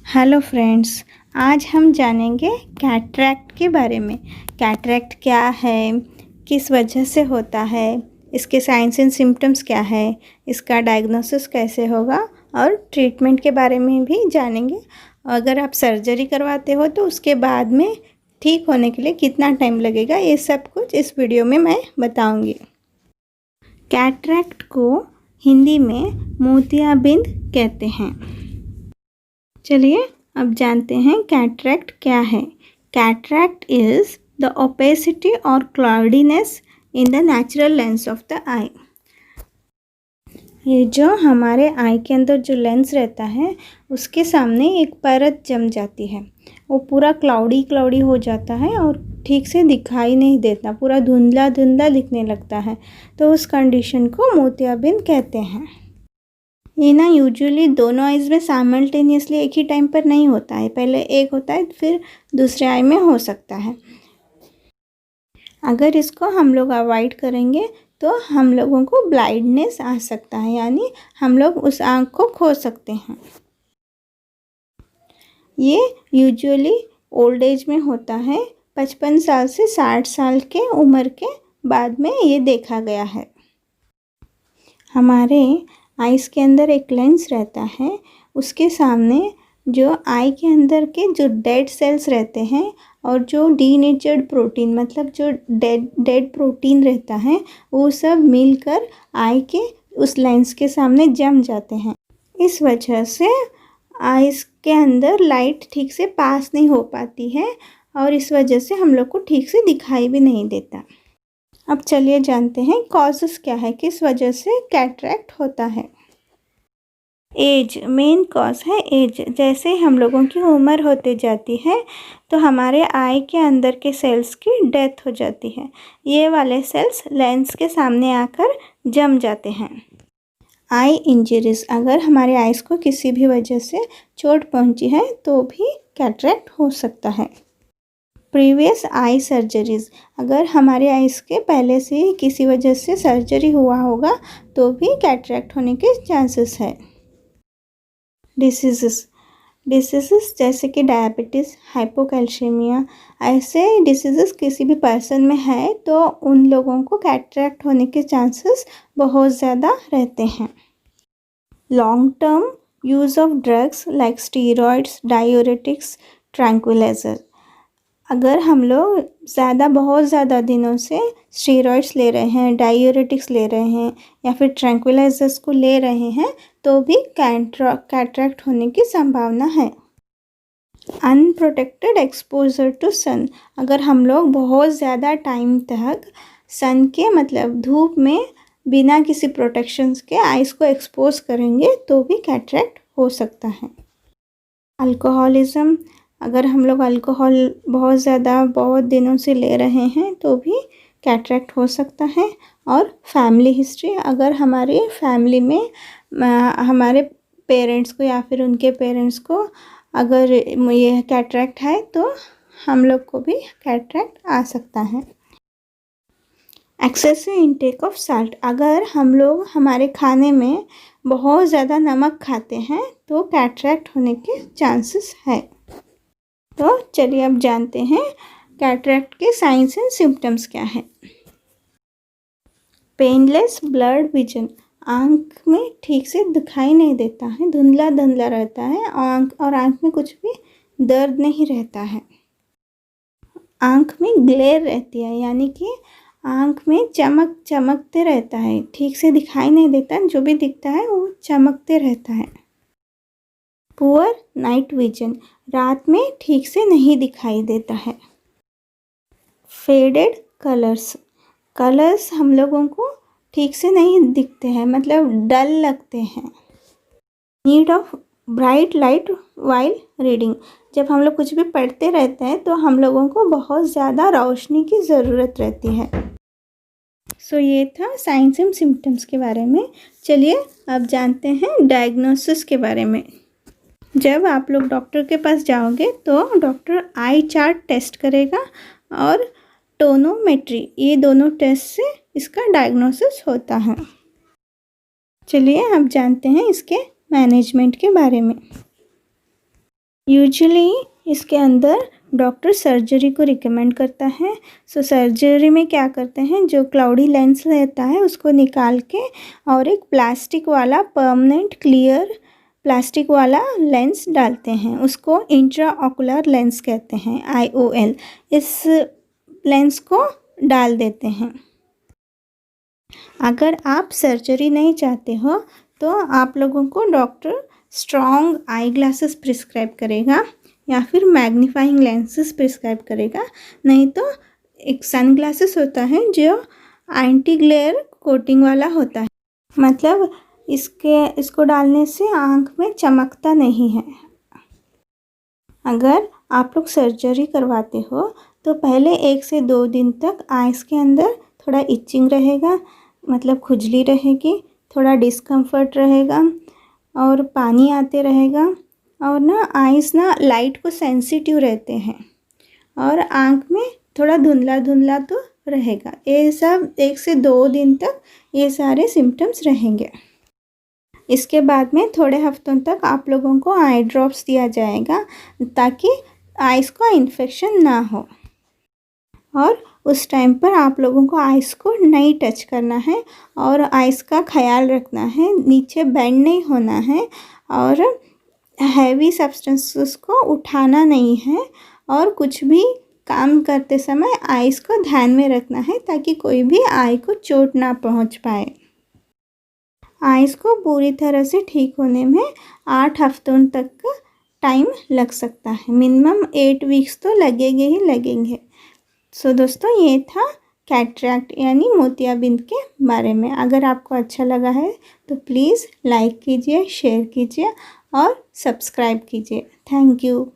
Hello friends, आज हम जानेंगे कैटरैक्ट के बारे में। कैटरैक्ट क्या है, किस वजह से होता है, इसके साइंस एंड सिम्टम्स क्या है, इसका डायग्नोसिस कैसे होगा और ट्रीटमेंट के बारे में भी जानेंगे। अगर आप सर्जरी करवाते हो तो उसके बाद में ठीक होने के लिए कितना टाइम लगेगा, ये सब कुछ इस वीडियो में मैं बताऊंगी। कैटरैक्ट को हिंदी में मोतियाबिंद कहते हैं। चलिए अब जानते हैं कैटरैक्ट क्या है। कैटरैक्ट इज द ओपेसिटी और cloudiness in the natural lens of the eye. ये जो हमारे आई के अंदर जो लेंस रहता है उसके सामने एक परत जम जाती है, वो पूरा क्लाउडी हो जाता है और ठीक से दिखाई नहीं देता, पूरा धुंधला धुंधला दिखने लगता है। तो उस कंडीशन को मोतियाबिंद कहते हैं। ये ना यूजुअली दोनों आइज़ में साइमल्टेनियसली एक ही टाइम पर नहीं होता है, पहले एक होता है फिर दूसरे आई में हो सकता है। अगर इसको हम लोग अवॉइड करेंगे तो हम लोगों को ब्लाइंडनेस आ सकता है, यानी हम लोग उस आँख को खो सकते हैं। ये यूजुअली ओल्ड एज में होता है, 55 साल से 60 साल के उम्र के बाद में ये देखा गया है। हमारे आइस के अंदर एक लेंस रहता है, उसके सामने जो आई के अंदर के जो डेड सेल्स रहते हैं और जो डीनेचर्ड प्रोटीन मतलब जो डेड प्रोटीन रहता है वो सब मिलकर आई के उस लेंस के सामने जम जाते हैं। इस वजह से आइस के अंदर लाइट ठीक से पास नहीं हो पाती है और इस वजह से हम लोग को ठीक से दिखाई भी नहीं देता। अब चलिए जानते हैं कॉजेस क्या है, किस वजह से कैटरैक्ट होता है। एज मेन कॉज है। एज जैसे हम लोगों की उम्र होते जाती है तो हमारे आई के अंदर के सेल्स की डेथ हो जाती है। ये वाले सेल्स लेंस के सामने आकर जम जाते हैं। आई इंजरीज, अगर हमारे आइज़ को किसी भी वजह से चोट पहुंची है तो भी कैटरैक्ट हो सकता है। प्रीवियस आई सर्जरीज़, अगर हमारे आइज़ के पहले से ही किसी वजह से सर्जरी हुआ होगा तो भी कैटरैक्ट होने के चांसेस है। डिसीज़ जैसे कि डायबिटीज़, हाइपोकैल्शियमिया, ऐसे डिसीज़ किसी भी पर्सन में है तो उन लोगों को कैटरैक्ट होने के चांसेस बहुत ज़्यादा रहते हैं। Long term use of drugs like steroids, diuretics, tranquilliser, अगर हम लोग बहुत ज़्यादा दिनों से स्टीरॉइड्स ले रहे हैं, डायूरेटिक्स ले रहे हैं या फिर ट्रैंक्विलाइजर्स को ले रहे हैं तो भी कैटरैक्ट होने की संभावना है। अनप्रोटेक्टेड एक्सपोजर टू सन, अगर हम लोग बहुत ज़्यादा टाइम तक सन के मतलब धूप में बिना किसी प्रोटेक्शंस के आइज़ को एक्सपोज करेंगे तो भी कैटरैक्ट हो सकता है। अल्कोहलिज्म, अगर हम लोग अल्कोहल बहुत दिनों से ले रहे हैं तो भी कैटरैक्ट हो सकता है। और फैमिली हिस्ट्री, अगर हमारे फैमिली में हमारे पेरेंट्स को या फिर उनके पेरेंट्स को अगर ये कैटरैक्ट है तो हम लोग को भी कैटरैक्ट आ सकता है। एक्सेसिव इंटेक ऑफ साल्ट, अगर हम लोग हमारे खाने में बहुत ज़्यादा नमक खाते हैं तो कैटरैक्ट होने के चांसेस है। तो चलिए अब जानते हैं कैटरैक्ट के साइंस एंड सिम्टम्स क्या है। पेनलेस ब्लर्ड विजन, आँख में ठीक से दिखाई नहीं देता है, धुंधला धुंधला रहता है आँख में कुछ भी दर्द नहीं रहता है। आँख में ग्लेयर रहती है, यानी कि आँख में चमकते रहता है, ठीक से दिखाई नहीं देता, जो भी दिखता है वो चमकते रहता है। पुअर नाइट विजन, रात में ठीक से नहीं दिखाई देता है। फेडेड कलर्स हम लोगों को ठीक से नहीं दिखते हैं, मतलब डल लगते हैं। Need of bright light while reading, जब हम लोग कुछ भी पढ़ते रहते हैं तो हम लोगों को बहुत ज़्यादा रोशनी की ज़रूरत रहती है। सो ये था साइंस एंड सिम्टम्स के बारे में। चलिए अब जानते हैं डायग्नोसिस के बारे में। जब आप लोग डॉक्टर के पास जाओगे तो डॉक्टर आई चार्ट टेस्ट करेगा और टोनोमेट्री, ये दोनों टेस्ट से इसका डायग्नोसिस होता है। चलिए अब जानते हैं इसके मैनेजमेंट के बारे में। यूजुअली इसके अंदर डॉक्टर सर्जरी को रिकमेंड करता है। सो सर्जरी में क्या करते हैं, जो क्लाउडी लेंस रहता है उसको निकाल के और एक प्लास्टिक वाला परमानेंट क्लियर प्लास्टिक वाला लेंस डालते हैं, उसको इंट्रा ऑकुलर लेंस कहते हैं, IOL। इस लेंस को डाल देते हैं। अगर आप सर्जरी नहीं चाहते हो तो आप लोगों को doctor strong eye glasses prescribe करेगा या फिर मैग्नीफाइंग लेंसेस प्रिस्क्राइब करेगा। नहीं तो एक सन ग्लासेस होता है जो एंटी ग्लेयर कोटिंग वाला होता है, मतलब इसको डालने से आँख में चमकता नहीं है। अगर आप लोग सर्जरी करवाते हो तो पहले 1 से 2 दिन तक आइज़ के अंदर थोड़ा इचिंग रहेगा, मतलब खुजली रहेगी, थोड़ा डिस्कम्फर्ट रहेगा और पानी आते रहेगा, और ना आइज़ ना लाइट को सेंसिटिव रहते हैं और आँख में थोड़ा धुंधला धुंधला तो रहेगा। ये सब 1 से 2 दिन तक ये सारे सिम्टम्स रहेंगे। इसके बाद में थोड़े हफ्तों तक आप लोगों को आई ड्रॉप्स दिया जाएगा ताकि आइज़ का इन्फेक्शन ना हो। और उस टाइम पर आप लोगों को आइज़ को नहीं टच करना है और आइज़ का ख्याल रखना है, नीचे बेंड नहीं होना है और हैवी सब्सटेंसेस को उठाना नहीं है, और कुछ भी काम करते समय आइज़ को ध्यान में रखना है ताकि कोई भी आई को चोट ना पहुंच पाए। आइज़ को पूरी तरह से ठीक होने में 8 हफ्तों तक का टाइम लग सकता है, मिनिमम 8 वीक्स तो लगेंगे ही लगेंगे। सो दोस्तों, ये था कैटरैक्ट यानी मोतियाबिंद के बारे में। अगर आपको अच्छा लगा है तो प्लीज़ लाइक कीजिए, शेयर कीजिए और सब्सक्राइब कीजिए। Thank you.